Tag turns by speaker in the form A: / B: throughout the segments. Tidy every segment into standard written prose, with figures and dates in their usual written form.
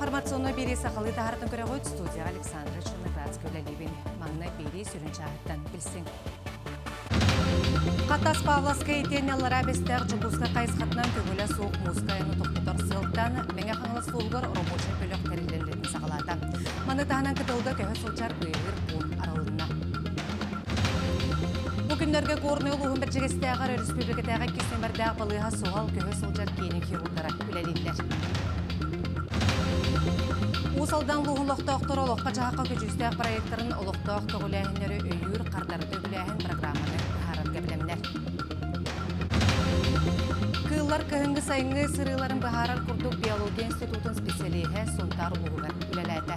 A: Информационный бери сақалы тағыртын көрі ғойд студия Александра Черноградская үләлебін маңна бери сүрінші ағыттан білсін. Қатас Павловская етенялар әбестер жүгізгі қайысқатынан көгілі соғық музыкайыны тоқтытар сылттан мәңе қаңылы солғыр робочы бөлік тәрелерлерін сағалады. Маны тағынан кітылды көхі солчар бүйір бұн аралығына. Бүгіндерге көріне ұлығын бір жегестіғар республикатағы кесембірдәғ балыға соғал көхі солчар кейінен хирургтара үләлейлер. Усалдан луғын лоқтауқтыр олыққа жағаққа көжістәқ проекттарын олықтауқтық үләхіндері өйір қардарды үләхін программаны ғарат кәбілемдер. Кыллар көхінгі сайынғы сырыларын бұхарар күрдік биология институтын специалиғі сонтар ұлығығар үләләді.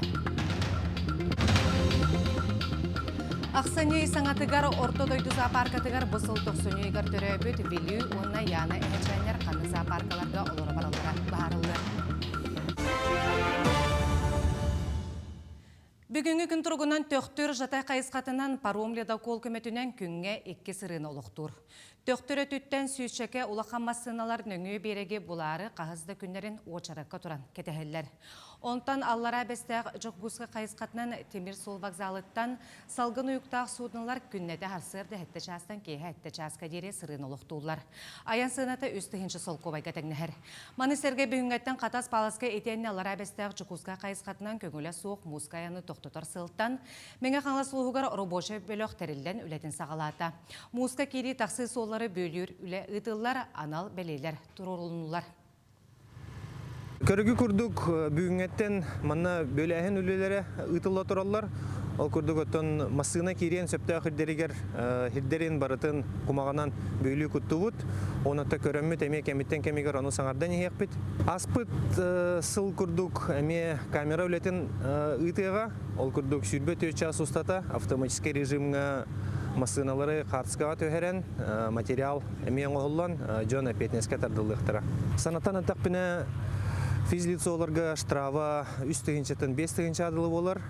A: Ақсаны саңатығар ортодойды зоопаркатығар бұсыл тоқсынүйгар түрі өбіт вилю онна яна әхәчәнер қаны зоопаркаларға олары баралыра бағарылыр. Бүгінгі күн тұрғынан төқтір жатай қайысқатынан паромледа кол көметінен күнге 2 сырыны олықтыр. Төқтірі түттен сүйшеке ұлақанма сыналар нөңі береге бұлары қағызды күндерін очараққа тұран кетәхелер. Онтан аллара бәстәғ жоқғызғы қайысқатынан темір сол вокзалыттан салғын ұйықтақ судынлар күннеті харсырды әтті частан кейі әтті частқа дере сырын олықтулар. Аян сынаты үстігінші сол көбайға тәңнігір. Манысерге бүгінгеттен қатас паласқа етеніне аллара бәстәғ жоқғызға қайысқатынан көңілі соқ музыкаяны тоқтытар сылттан мәңе қаңла сұлғығар робочы бөлік тәрілден үлетін сағалата. Музыка кейді тақсы солары бөлір үлі ұтылар, анал бәлейлер тұрырылынулар.
B: Көрігі күрдік бүгінгеттен манна бөләхін үлелері ұтылы тұралар. Ол күрдік өттін масына керен сөпті хирдерін барытын құмағанан бөлі күтті бұд. Онатта көрімі тәме кәметтен кәмегер оны саңардан ехек бет. Аспыт сыл күрдік әме камера үлетін ұтыға. Ол күрдік сүрбет 3 час ұстата автоматический режимға масыналары қартысқаға төхерен материал әмең оғылан жон әпетнеске тардылықтыра. Санаттан атақпіне физлицоларға штрафа 3-5 адылы болар,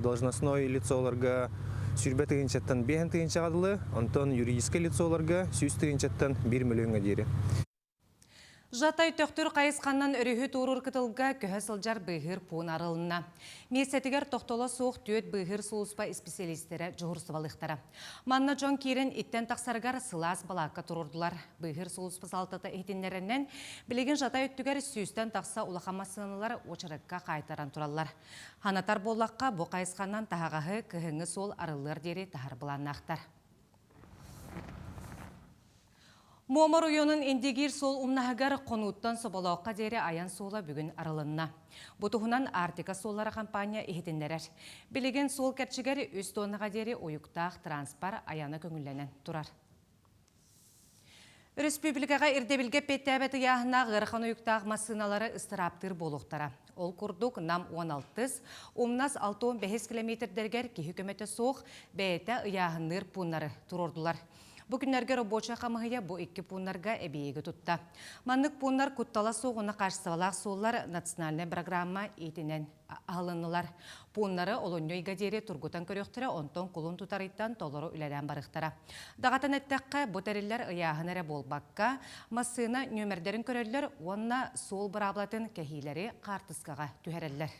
B: должностной лицоларға сүрбет 5 адылы, онтон юридический лицоларға 100 1 миллионға дейірі.
A: Жатай төқтір қайысқаннан өрігі тұрыр кітілға көхі сылжар бұйғыр пуын арылына. Месетігер тоқтола соқ түйет бұйғыр сұлыспа специалистері жұғырсывалықтары. Манна жон керін иттен тақсарғар сылас балаққа тұрырдылар. Бұйғыр сұлыспа салтаты ехтенлерінен білеген жатай өттігер сүйістен тақса ұлақамасынылар очарыққа қайтаран тұралар. Ханатар болаққа бұ қайысқаннан тағағы көхіңі сол арылыр дері тағар бұланнақтар. Момор уйонын индигир сол умнағығар қонуыттан собалауққа дере аян сола бүгін арылынна. Бұтығынан Артика соллары компания ехетіндерер. Білеген сол кәрчігер өз тонныға дере ойықтақ транспар аяны көңілленен тұрар. Республикаға ирдебілге петтәбәті яғына ғырхан ойықтақ масыналары ыстыраптыр болуқтара. Ол күрдік нам 16, умнас 6-15 километрдергер ки хүкіметі соқ бәйті ұяғыныр пұнлары тұрордылар. Бүгінлерге робоча қамығыя бұ 2 пұнларға әбейегі тұтта. Мандық пұнлар күттала соғына қарсывалақ солар национальный программа етінен алынылар. Пұнлары олоньой гадері тұрғытан көріқтірі онтон құлын тұтарыттан толыры үләден барықтыра. Дағатан әттәққа бұтариллер ұяғынары болбаққа, масына нөмірдерін көрелер, онына сол бұраблатын кәхейлері қартысқаға түхәрелер.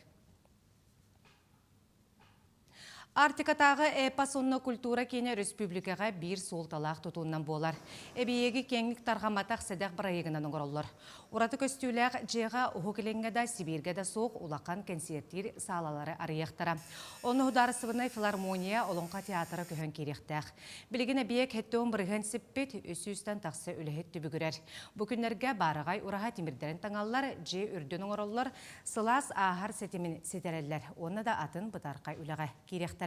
A: Артикатағы эпасонны культура кені республикаға бір сол талақ тұтуынан болар. Әбейегі кеңік тарғаматақ сәдәқ бірайығынан оңыролар. Ураты көстіләқ жеға ұғықеленгеда Сибиргеда соқ улақан концерттер салалары арияқтара. Оны ұдарысывынай филармония олонға театры көхін керектәқ. Білген әбейек әттеуін бірген сіппет өсі-үстен тақсы үліхет түбігірер. Бүкіндерге барығай ұраға темірдерін таңалар, же үрдің оңыролар, сылас ағар сетемін сетерелер. Оны да атын бұтарқай үліға керектәр.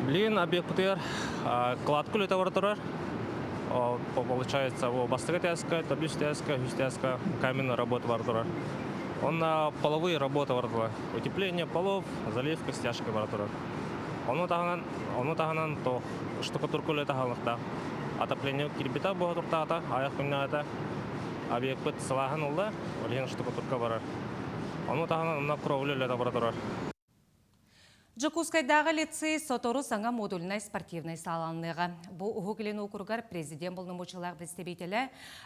C: Блин, объект ПТР, кладку литовартурар, получается, бастыга тяска, таблич тяска, тяска, каменная работа вартурар. Он на половые работы вартурар, утепление полов, заливка, стяжка вартурар. Он таган то штукатурку литовартурар, отопление кирбита богатуртата, аяк кунята, объект ПТР салахан улда, олен штукатурка варар. Он таган на кровлю литовартурар.
A: Жокускайдағы лицей сотору саңа модульной спортивной саланлығы. Бұл ұғылен оқырғар президент болнымучылар представителі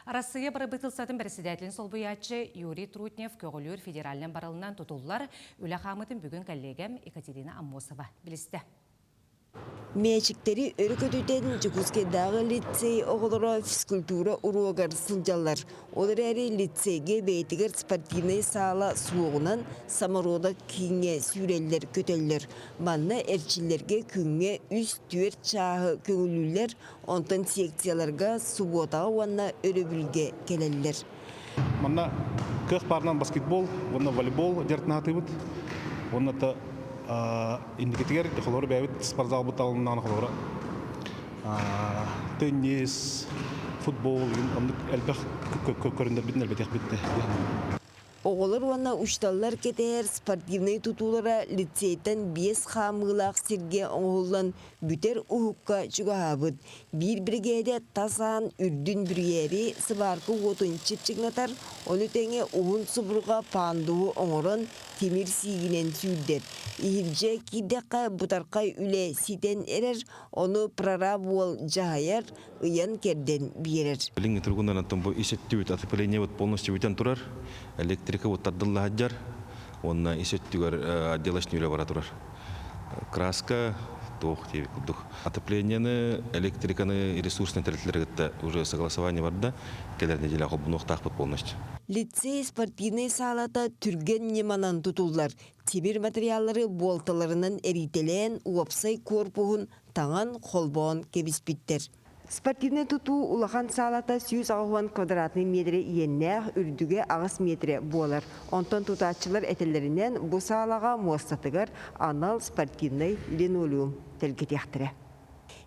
A: Россия барабытылсатын председателін солбуячы Юрий Трутнев көгілер федерален барылынан тұтулар үлі қамытын бүгін коллегам Екатерина Аммосова білісті.
D: Мәчіктері өркөтуден Жокускайдағы лицей оғылыра физкультура ұруағар сылжалар. Олар әрі лицейге бәйтігер спортивный сала суығынан самарода күйіңе сүрелер көтелер. Манна әрчілерге күнге үст-түер чағы көңілілер, онтан секцияларға субботаға уанна өрөбілге келелер.
E: Манна көх парнан баскетбол, онна волейбол дертнаты бұд. Онна индикативер холор бәвит спортзал буталынан холора. Теннис, футбол, әлбәх көріндер бітін әлбәтек бітті.
D: Оғылыр вана ұшталар кетер спортивный тутулара лицейтен 5 қамылақ серге оғылан бүтер ұхыққа жүгағабыд. Bir бригеде тасан үрдін бүргері сыбарқы отын чепчігнатар, оны тәңе оғын сұбырға пандуы оңырын темір сигінен сүйдер. Ихибже кидеққа бұтарқай үле ситен әрер, оны прораб ол жағайар, ұян керден берер.
F: Линги тұрғындан аттан бұл есеттеуіт атыпыление полностью өтен тұрар. Электрика вот тардылла хаджар, он есеттеугер отделочный үлі бара тұрар. Краска, тоқ теві күрдік. Отоплениені, электриканы, ресурсный тәрітлері уже согласование барда, келер неделя қобын оқтақ бұд полностью.
D: Лицей спортивный салата түрген неманан тұтулар. Темір материаллары болталарынан әрителен уапсай корпуғын таңан қолбауын кебіспіттер. Спортивный туту улахан салата 100 квадратный метре иеннәғ үрдіге ағыз метре болар. Онтан тутатчылар әтелерінен бұл салаға муастатығар анал спортивный линолеум тәлгетектірі.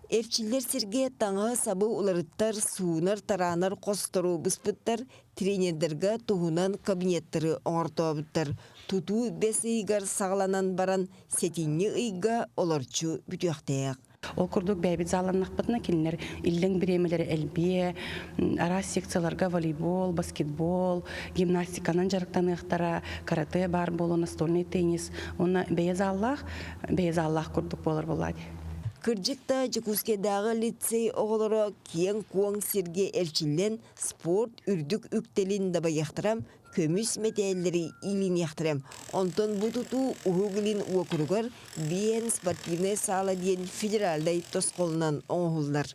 D: Эрчиллер серге таңа сабы уларыттар, суынар, таранар, қостыру бұспыттар, тренердерге туғынан кабинеттері оңыртуабыттар. Туту бес ыйгар сағланан баран сетинне ыйга оларчу бүтіқтаяқ.
G: Ол күрдік бәйбіт заланнақ бұтына келінер иллен біремелері әлбе, ара секцияларға волейбол, баскетбол, гимнастиканан жарықтан ұқтара, карате бар болу, настольный теннис. Оны бәйіз Аллах күрдік болар болады.
D: Кырджыкта Жокускайдағы лицей оғылары кең куаң серге әрчілен спорт үрдік үктелін дабы яқтырам, көміс мәтәлері илін яқтырам. Онтон бұтуту ұғылын уақырығар бейен спортивный сала дейін федералдай тосқолынан оңғылдар.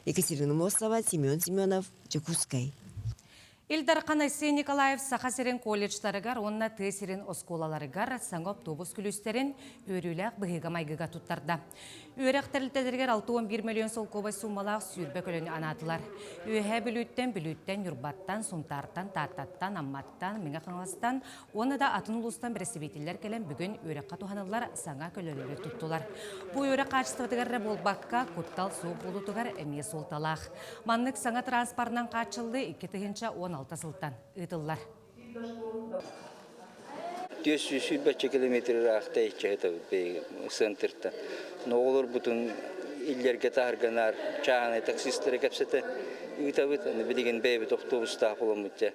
D: Екатерина Аммосова, Семен Семенов, Жокускай.
A: Илдар Қанайсы Николаев Сахасерен колледждарыгар, онна тесерен осколаларыгар саңып тобус күлістерін өріләк бұғыға майгыға тұттарда. Өрәк тәрілтедергер 6-11 миллион сол көбай сумалақ сүйірбе көліні анатылар. Өйе бүліттен, юрбаттан, сумтартан, тартаттан, амматтан, меңа қаңластан, оны да атын ұлыстан представителер келен бүгін өрәққа туханылар саңа көлелері тұттылар. Бұл өрәқ қачыстығыдығар болбаққа құттал су болутығар әме солталақ. Маннық саңа транспарынан қачылды 2-16 сылттан ұйтылар.
H: 400 километр рахта ичәтә центрта. Нолар бутын илләргә таарганар, чаганы таксистлар кепсәтә. Үтәбет, билеген бәйбе автобуста булымытча.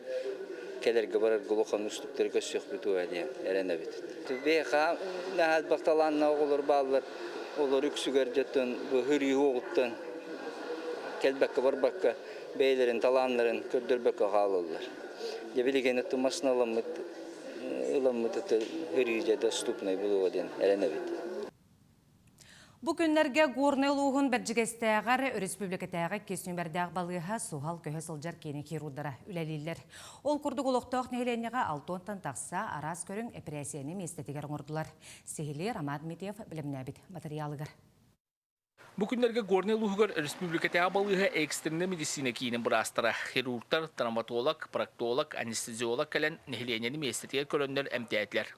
H: Келәргә барар гулохан үстүктәр көсөк битү әле, әрәнә бит. Беха нәһәт бакталан нолар баллар, олар үксүгәр җәтен, бу хөрри оғыттан. Келбәккә барбакка бәйләрен, таланларын көрдөрбәккә халылар. Билеген тумасналамыт доступный было один элемент.
A: Бүгінлерге горнел уғын бәржігестәғар республикатәға кесінбәрдәғ балыға суғал көйі сылжар кені керудара үләлелер. Ол күрдік олықтық нәйленеға 6 тақса арас көрін операцияны местетігер ғырдылар. Сехиле Рамад Метев білімнәбіт материалығыр.
I: Бүгінлерге горнел уғығыр республикатәға балыға экстренді медицина кейінің бұрастыра. Хирургтар, травматолог, проктолог, анестезиолог кәлін нәйленені местетігер көрінлер әмтәйтлер.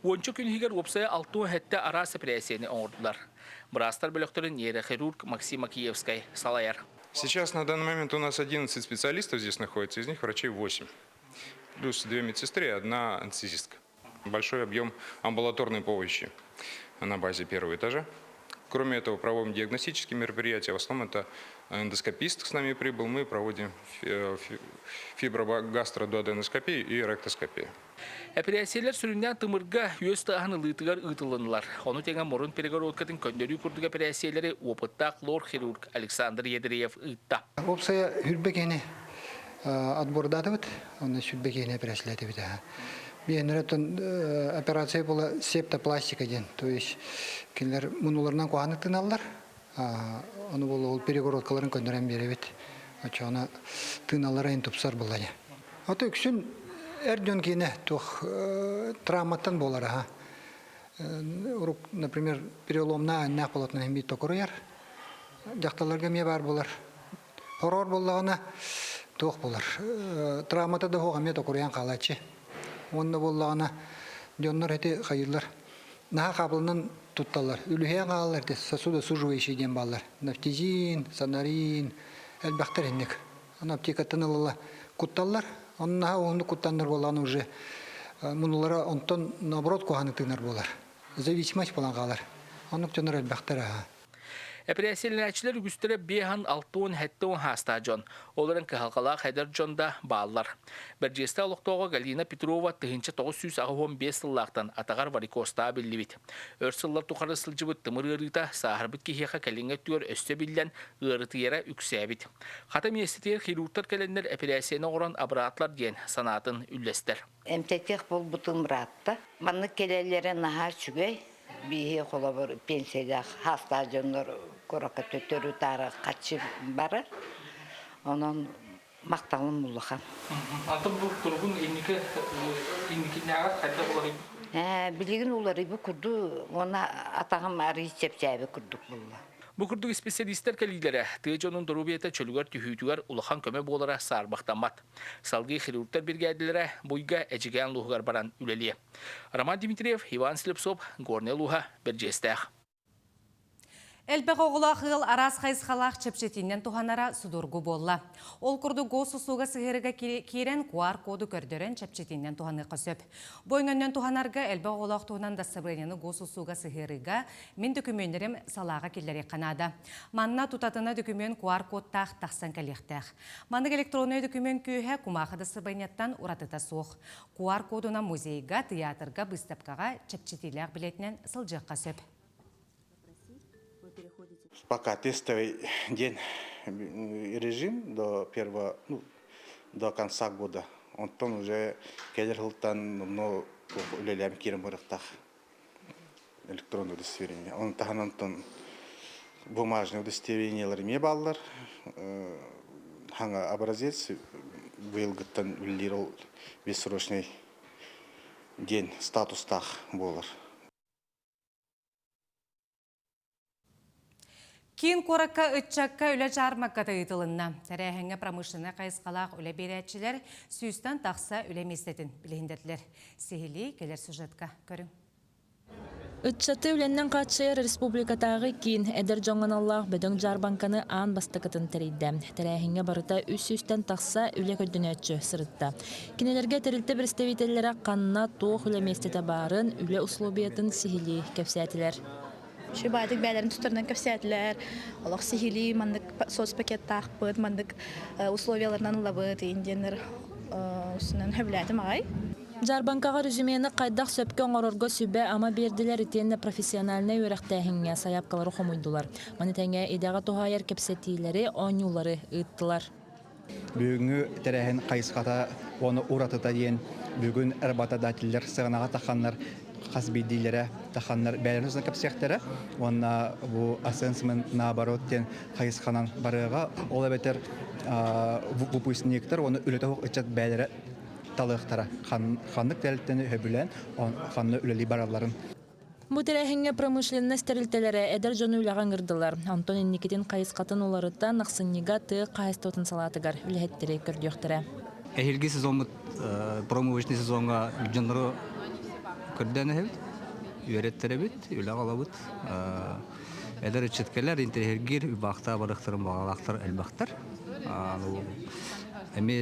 I: Ончы күнігер опсая 6 хәтті арас операцияны оңырдылар. Брастар бөлөкторын нейрохирург Максима Киевскай салаяр.
J: Сейчас на данный момент у нас 11 специалистов здесь находится, из них врачей 8. Плюс 2 медсестры и 1 анестезистка. Большой объем амбулаторной помощи на базе 1-го этажа. Кроме этого, проводим диагностические мероприятия. В основном это эндоскопист с нами прибыл. Мы проводим фиброгастродуоденоскопию и ректоскопию.
I: Операциялар сүрүннән тымырга өз тағын ылытыгар ытылынылар. Оны теңен морын перегородкатын көндөрү күрдүк операциялары опытта лор хирург Александр Едреев ытта.
K: Опция хүрбекени отбордатывает, он хүрбекени операциялатывает. Бенеретон операция была септопластика ден, то есть киллер мунуларынан куаны тыналар, оны был перегородкаларын көндөрен беребет. Ачана тыналарын тупсар булая. Аты күшүн эрден кине тох травматтан болар. Например, переломна нах болотна химби токуряр. Жакталарга ме бар болар. Хорор боллагына тох болар. Травмата да хога ме токурян калачы. Онда боллагына жоннор эти хайырлар. Наха кабылынан тутталар. Үлүхе калалар де сосуда суживающий ден баллар. Нафтизин, санарин, элбактар эннек. Ана аптекаттан алала кутталар. Онна онду куттандар болан уже мунулара онтон наоборот куханы тынар болар. Зависимость болан калар. Онук жонор элбактар.
I: Операцияларчылар үгүстөрө бехан 6-7 хаста жон. Оларын кахалкала хайдар жонда баалар. Берджеста олуктоого Галина Петрова тыгынча 915 сыллактан атагар варикоста билибит. Өрсыллар тухары сылжыбыт тымырырыта сахарбыт кихеха калинге түгөр өстө билден ырытыяра үксәбит. Хата местетер хирургтар каленнер операцияны оран абратлар ден санатын үллестер.
L: Эмтетех бол бутын братта. Манны келелере нахар чүгөй. Бие холобор пенсияда хаста жоннор корока төтөрү тары качып барар. Онон макталым булхан.
I: Антын бу тургун инникинага кайда болар?
L: Билигин улары бу курду, она атагам ари чепчебе курдук булла.
I: Бу курдук специалисттер келилере тыжонун дорубиета чөлүгөр түһүтүгөр улахан көмө болара сарбактамат. Салгы хирургтар биргадилере буйга эжиген лугар баран үлелие. Роман Дмитриев, Иван Слепцов, Горный Луга, Берджестах.
A: Элбек оғыла қығыл арас қайсқалақ чепчетінен туханара судургу болла. Ол күрді госы суға сығырыға керен QR коду көрдерен чепчетінен туханы қысып. Бойыңынен туханарға элбек оғылақ туғынан да сабыренені госы суға сығырыға мен дүкіменерім салаға келдері қанады. Манна тұтатына дүкімен QR кодтақ тақсан кәлектәқ. Манның электронный дүкімен күйе кумақыды сабыренеттен ұратыта соқ. QR кодына музейға, театрға, выставкаға чепчетілер білетінен сылжық қысып.
E: Пока тестовый день режим до конца года. Он уже келерхултан но улелям кирим барахтах электронное удостоверение. Он таханантон бумажное удостоверение ларме баллар. Ханга образец был гаттан улирол бессрочный день статустах болар.
A: Кин коракка үтчакка үлі жармакка тыйытылынна. Тәрәхіңі промышленный қайысқалақ үлі берәтчілер сүйістен тақса үлі местетін білігіндетілер. Сехили келер сюжетка көрің.
M: Үтчаты үленнен қатшайыр республикатағы кин әдір жоңғаналлақ бөдің жарбанканы аң бастықытын тәрейді. Тәрәхіңі барыта үс-үстен тақса үлі көддінетші сырытта. Кинелерге тәрілті представителері қанна тоқ үлі местеті барын үлі условиятын сехили кәпсәтілер.
N: Şu baydık bəylərin tutarından köfsətlər, Allah sihili, mandık sos paket taqbıd, mandık uslovyalarından labıd, indiyenler üstündən hövlədim ağay.
M: Жарбанкаға резюмені қайдақ сөпкен орорға сүбе ама берділер итенне профессионаліне өріқтәхіңе саяпкалары қомойдылар. Манетәңе идеға тоғайыр кепсетилері оңюлары ұйттылар.
O: Бүгінгі тәрәхін қайысқата оны ұратыта дейін бүгін әрбатадатілер сығынаға таққанлар қасбейдейлері таққанлар бәлеріңіздің кәпсияқтары. Онна бұл ассенсмент наобороттен қайысқанан барыға ол әбетер выпускниктер оны үлеті өтчет бәлері талықтара. Қанлық тәліттені өбілен қанлы үлелі бараларын.
M: Мұтәрәхіңе промышленный стерилтелері әдір жоны үліған ғырдылар. Антон Никитин қайысқатын оларыттан нақсынниға тұғы қайыстотын салатығар үліхеттері көрдіқтірі.
P: Әхелгі сезон промышленный сезонға жонлары көрден әхелд, үйереттері бүт, үлі қалабыт. Әдір үтчеткелер интерхергер үбақта барықтырын бағалақтар әлбақтар. Әме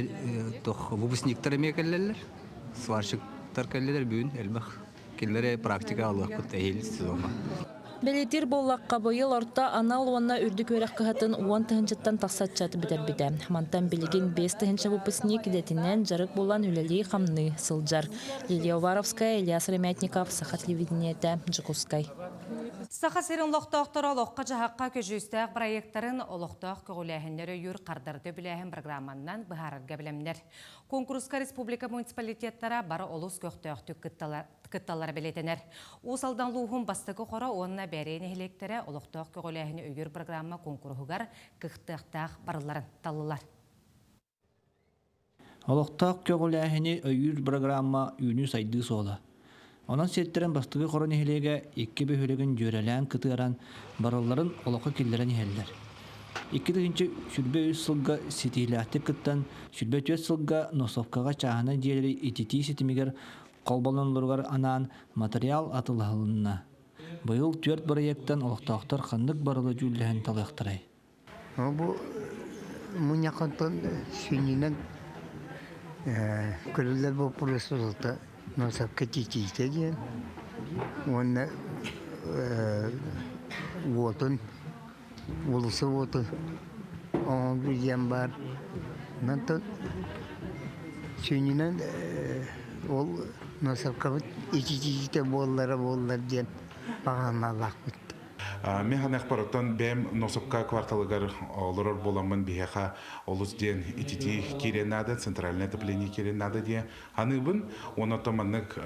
P: выпускниктер әме кәлелер, сварщиктар кәлелер бүгін әлбақ. Келлері практика алып күтті әйел сезонға.
M: Белетир боллаққа быйыл орта анал уанна үрдік өрек қығатын уан тыхынчыттан тақсатчаты бітер-біді. Мантан білген 5 тыхынчы выпускник кедетінен жарық болан үлелі қамны сылжар. Лилия Варовская, Ильяс Ремятников, Саха телевидениеті, Джукускай.
A: Саха серін лоқтақтыр олыққа жағаққа көжістәқ проекттарын олықтақ көғіләхіндері үйір қардарды біләхін программаннан бұхарырға білемдер. Конкурсқа республика муниципалитеттара бары олыс көқтіқтік кытталар білетенер. Осалдан луғын бастығы қора онына бәрейін електері олықтақ көғіләхіні үйір программа конкурсығар кықтықтақ барыларын талылар.
Q: Олықтақ көғіләхіні үйір программа үйіні сайды сола. Онан сеттерін бастығы қорын ехелеге екі бөхілігін жөрелән кытыран барыларын олыққа келдерін ехелдер. 2-ші сүрбе 3 сылға сетиләхті кыттан, сүрбе 4 сылға носовкаға чағына жерлері итити сетімегер қолбалынлырғар анан материал атылығылынна. Бұйыл 4 проекттан олықтақтар қандық барылы жүлдән талықтырай.
R: Бұл мұнияқантан сүйінен көрілер бұл құрысылды. Носовка тетейте деген, оны отын, олысы отын, оң білген бар. Нантан сүйінен ол Носовка тетейте боллары деген бағана лақ бұд.
S: Мен ханақ бараттан бәм Носовка кварталыгар олырыр боламын бейеқа олыс ден итити керенады, центральное отопление керенады ден. Ханыбын, оны томанық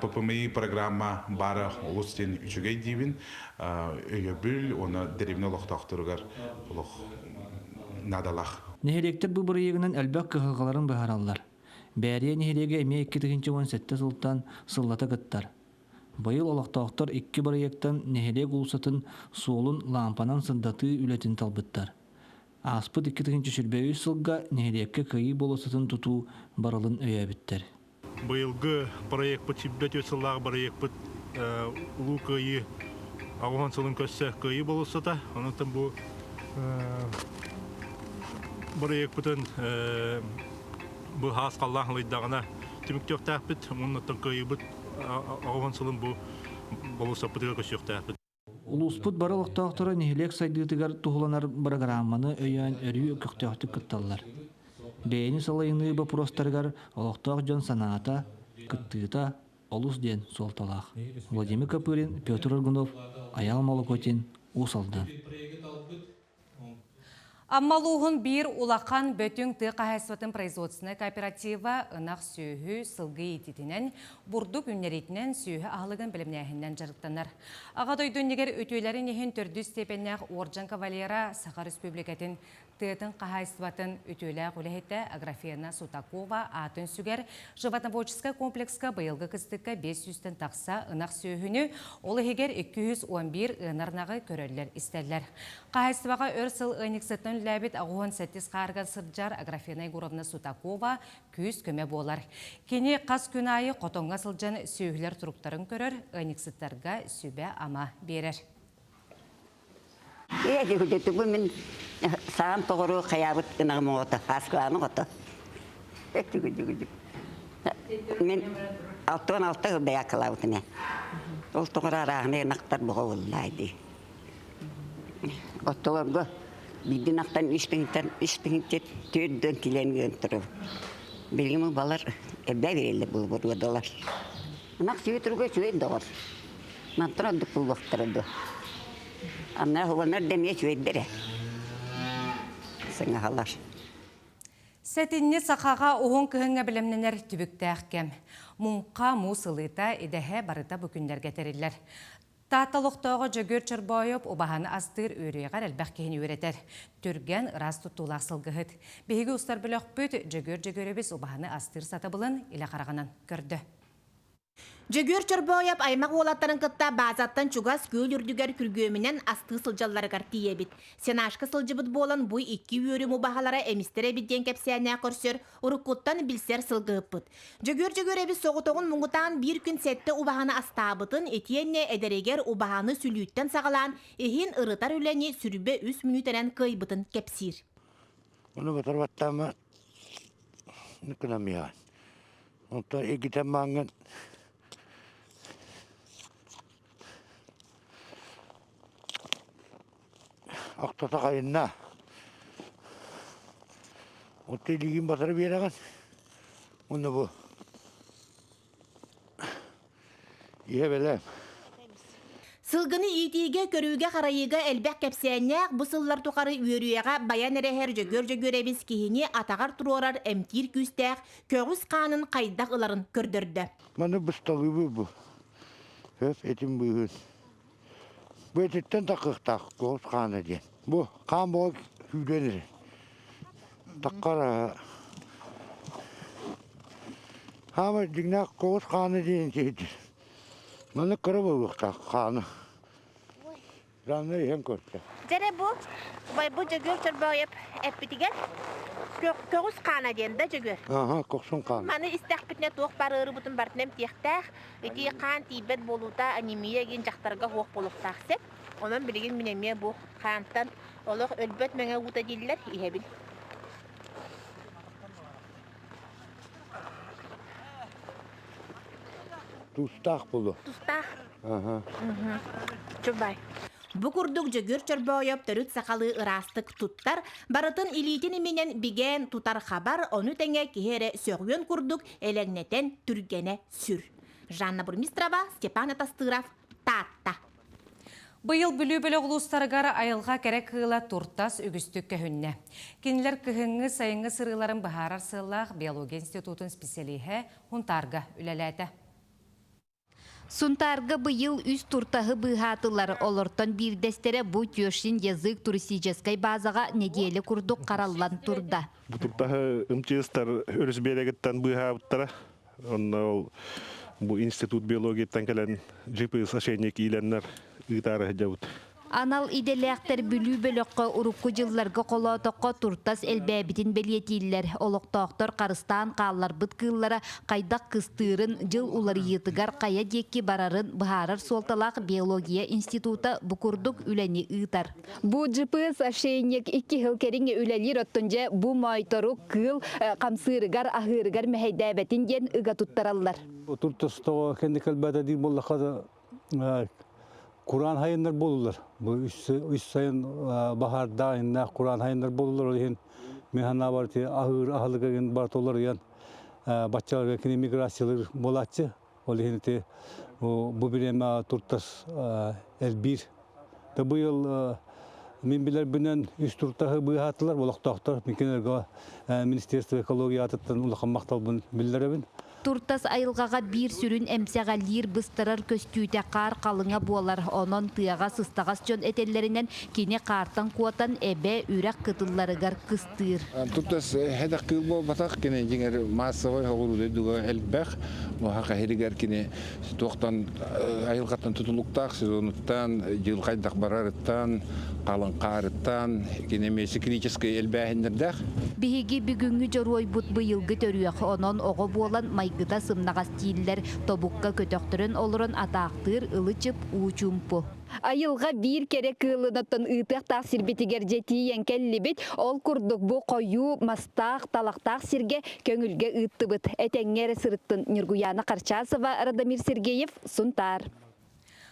S: ППМИ программа бары олыс ден үшігей дейбін, өйебіл, оны деревне лоқтақтырығар надалақ.
Q: Нехелектер бұл бұрыйығынан әлбәк қығылғаларын бұхаралар. Бәрия нехелеге әме 2-17 сылтан сыллата кыттар. Байыл олақтақтар 2 проекттан нехелек ұлсатын суолын лампанан сындаты үлетін талбыттар. Аспыт 2-ші сүрбе сылға нехелекке кайы болысатын тұту барылын өйәбіттер.
E: Байылғы проект бұт сиббет өсіллағы проект бұт ұлу кайы ағуан сылын көсі кайы болысыта. Онықтан бұл проект бұтын бұл хас қаллағын лайдағына түміктек тәқпіт, онықтан кайы бұт ағуан сылын бұл болуса бұтыға көсіқ тәқпіт.
Q: Улуспут барылықтақтары нехелек сайдытыгар тұғыланар программаны өйен өрі көктеқтік кытталар. Бәйіні салайыны бапыростаргар олықтақ жон саната, кыттыта, олус ден солталақ. Владимир Капырин, Петр Аргунов, Аял Малокотин, Усалдан.
A: Аммалуғын бір улақан бөтің тұқ ағайсуатын производственный кооператива ынақ сүйі сылғы ететінен, бұрдық үнеретінен сүйі ағылығын білімнәхінден жарықтанар. Ағадойдың негер өтейлерін ехін түрді степеннәқ Орджан Кавалера Саха Республикатын тыытын қағайсуатын өтейлі құлығетті Аграфена Сутакова атын сүгер животноводческая комплекска бұйылғы кыстыққа 500-тен тақса ынақ сүйіні олы егер 211 ынарнағы көрелер істерлер. Қағайсуаға өрсыл ұйнықсыттың ләбет ағуын сәттіз қарған сырджар Аграфена Егоровна Сутакова күз көме болар. Кені қас күн айы қотонға сылжан сүйілер тұруқтарын көрір, ұйнықсыттарға сүбе ама берер.
T: Мен саған тоғыру қаябыт қынағым оғыты, асқыланы ғыты. Мен 6-6 ғылдай ақылауытыне. Ол тоғыр арағыны нақтар бұға олайды. Оттоғырғы бидін ақтан 3-тен төрден келен тұрып. Білгімі балар әбді берелі бұл бұрғадалар. Нақ сүйе тұруға сүйен доғыр. Нантыра дүк бұл бұқтырады. Анна хованар деме чуйдере. Сыңа халар.
A: Сәтінне сақаға оғын күйіңе білімненер түбіктәқкем. Мұңқа мұсылыта едәхе барыта бүкіндер гәтерілер. Таталықтағы жөгөр чырбайып, обағаны астыр өрейғар әлбәқ кейін өретер. Түрген рас тұттулақ сылғығыд. Бейгі ұстар біліқ бүт жөгөр өбіз обағаны астыр сатабылын илі қарағанан көрді.
U: Жөгөр чорбояп аймақ олаттарын кытта базаттан чугас көл үрдігер күргөмінен асты сылжалары картия бит. Сенашқы сылжыбыт болан бұй 2 өрім убағалара әмістері бидден кәпсияна көрсер, ұрыққыттан білсер сылғып бұд. Жөгөр әбіз соғытоғын мұңғытан бір күн сәтті убағаны астабытын етиенне әдерегер убағаны сүлүйттен сағалан, ехін ұрытар үләне сүрбе 3 минутерен кайбытын кәпсир.
V: Оны бұтырбаттама нүкінамиян. Онта егітен маңын Ақтата қайынна. Отты лигин батыры береген. Оны бұл. Ihe белем.
U: Сылгыны итиге көрүүгө карайыга элбек кепсеннек бу сыллар тукары үйөрүяга баян эрехер жөгөр эбис кихини атагар турорар эмтир күстек көгүс канын кайдак ыларын көрдөрдө.
V: Маны бысталыбы бу. Höf etим бүйгүн. Бу этиттен такыктак көгүс каны ден. Бу кан болуп хүйдөнөр. Таккара. Хама дигнак көгүс каны ден жейди. Маны кырып так каны. Ranı hem korktu.
U: Jere bu jөгөр çorboyup epitigen kögüs kana dende jөгөр.
V: Aha, koksun kan.
U: Mani istek bitne toq barırı butun bartnem tiyektak. Iti kan tibet boluta anemiya gen jaktarga hoq boluqtaksep. Ondan bilgin minemiye bu kantan oluq ölböt menge uta diller ihebil.
V: Tustaq bulu.
U: Tustaq.
V: Aha.
U: Çubay. Bu kurduk jөгөр çorboyup törüt sakalı ırastık tuttar, barıtın ilitini minen bigen tutar habar onu tenge kihere sögön kurduk elegneten türgene sür. Жанна Бурмистрова, Степан Атастыров, Татта.
A: Быйыл бүлі-бүлі ұлыстарығар айылға кәрек қыла туртас үгістік көхінне. Кенілер көхіңі сайыңы сырыларын бұхарар сылақ биология институтын специалиhe Хунтарга үлеләді.
B: Сунтарга быйыл үз туртағы быхатылар олортон бирдестере бу түйөшін язык туристическай базаға неделі күрдік қараллан турда.
C: Бу туртағы ымчыстар өріс берегіттен быхауыттара. Бу институт биологияттан кәлін GPS ашайнек иленнер ұйтары жауыт.
B: Анал иделектер бүлі-бөліққа ұрыққы жылларға қолатыққа туртас әлбәбітін белетейлер. Олықтақтар қарыстан қаллар бұткыллара қайдақ қыстырын жыл улар етігар қая декке барарын бұхарар солталақ биология института бұқырдық үләне ұйтар. Бұ GPS ашайнек 2 хыл кәріңе үләлер оттынже бұ майтору кыл қамсырығар ахырығар мәхейдәбәтін ден ұға тұттаралар.
W: Туртастығы кәнді кәлбәді дейін болақады Kur'an hayınlar bolurlar. Bu üç sayın baharda inna Kur'an hayınlar bolurlar. Hen mehana var ki ahır ahlıga gen bartolar yan başçalar kini migrasyalar bolatçı. Olihin te bu bireme turtas elbir. Da bu yıl minbiler binen üç turtahı bıhatılar bolaktaktar. Mümkünler Ministerstvo ekologiya atıttan ulaqan maqtal bun billerebin.
B: Туртас айылғаға bir сүрін әмсәғалер бұстырар көстүйті қар қалыңа болар. Онын тыяға сыстағас жон әтелерінен кене қартан қуатан әбе үрәк қытыларығар қыстыр.
X: Туртас әдәк қыл бол батақ кене жеңер массовай ғылуды дүгі әлбәқ. Мұхақа әрігер кене тоқтан айылғаттан тұтылықтақ сезонуттан, жыл қайдақ барарыттан, қалың қарыттан, кене месі клиническай әлбәхіндердәқ.
B: Бігігі бүгінгі жорой бұт бұйылғы төріяқ. Онын оғы болан майгыта сымнағас тиілер тобукка көтөқтірін олырын атақтыр ылычып учумпу. Айылға bir kere кылынаттан ытық тақсир бетігер жетейен кәллебет, ол күрдік бұ қойу мастақ талақтақ сирге көңілге ыттыбыт. Әтәңер сырыттын Нұргуяна Қарчасова, Радамир Сергеев, Сунтар.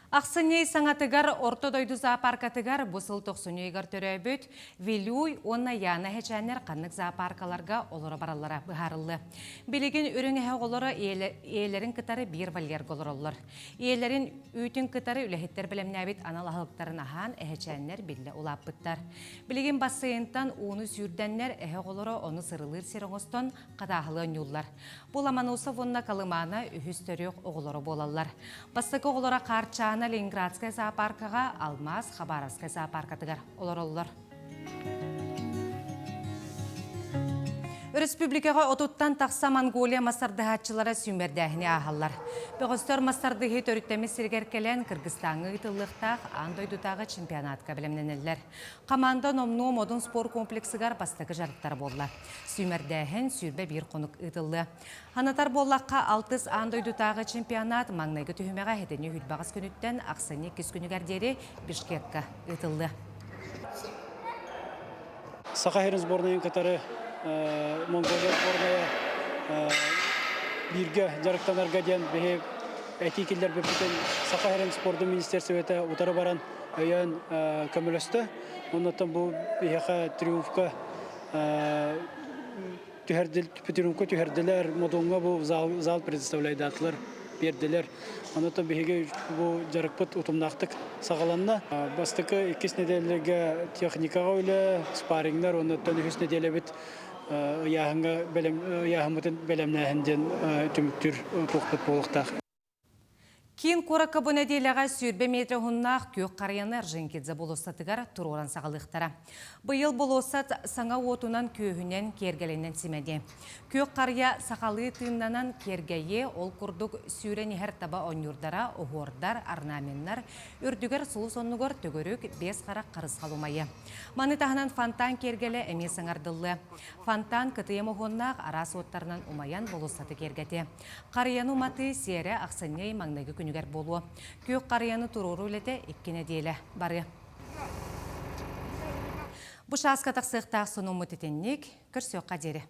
A: Ақсыней саңатыгар ортодойду зоопаркатыгар бұсыл тоқсынүйгар төрөбөт, Вилюй, онна яна хечәнер қаннық зоопаркаларға олары баралара бұхарылы. Білеген үріңі олары иелерін кытары бір валер голыролар. Иелерін үйтін кытары үләхеттер білемнәбет аналағылықтарын ахан әхечәнер білі улаппыттар. Білеген бассайынтан оны сүрдәннер әхе олары оны сырылыр серіңістон қадағылы нүллар. Бұл аманусы вонна калымана үхістөрек оғылары болалар. Бастықы оғылары қарчан Ленинградская зоопаркаға Алмаз Хабаровская зоопаркатыгар олар. Республикаға отуттан тақса Монголия мастардығатчылары сүймердәхіне ағалар. Бөғістер мастардығы төріттемі сергеркелен Кыргызстанғы ұтылықтақ андойдутағы чемпионатқа білімненелер. Команда номну модун спор комплексігар бастығы жарықтар болла. Сүймердәхін сүйрбе бір қонық ұтылы. Ханатар боллаққа 6 андойдутағы чемпионат маңнайғы түхімеға хедені хүлбағыз күніттен ақсыне кес күнігердері Бишкекка ұтылы.
Y: Саха-Херен сборная катары Монголия сборная бирге жарықтанарға ден бәхе әтекелдер бөпітен Саха-Херен спорды министерсіветі ұтары баран өйен көмілісті. Оннан бу бияха триумфка тюһәрделәр, модонга бу зал предоставляйдатлар, берделәр. Оннан биһиге бу жарыкпыт утумнактык сагаланна. Бастыкы 2 неделеге техникага үле, спаррингнар, оннан 3 неделе бит яһымытын белемнәһенден түмүктүр тохпыт болуктак.
A: Кин корака bu nedelege sürbe metre hunnaq kök qaryanlar jinkidze bolosatыгар tururan sağalıqtara. Bıyıl bolosat sana otunan köhünen kergelenen simedi. Kök qarya saqalı tığınlanan kergeye ol kurduk süreni her taba onyurdara, ohordar, arnamenlar, ürdüger sulu sonnugar tögörük 5 qarak qarız qalumayı. Manıtahınan fantan kergele emi sаңардылы. Fantan kıtıyemı hunnaq aras ottarынан umayan bolosatı kergeti. Qaryanu matı sere aqsaney magnagı күнігер болуы. Күйік қарияны тұруру үлеті еккене дейлі бары. Бұша асқатақ сықтақ соның мұтетеннік көрсеуққа дері.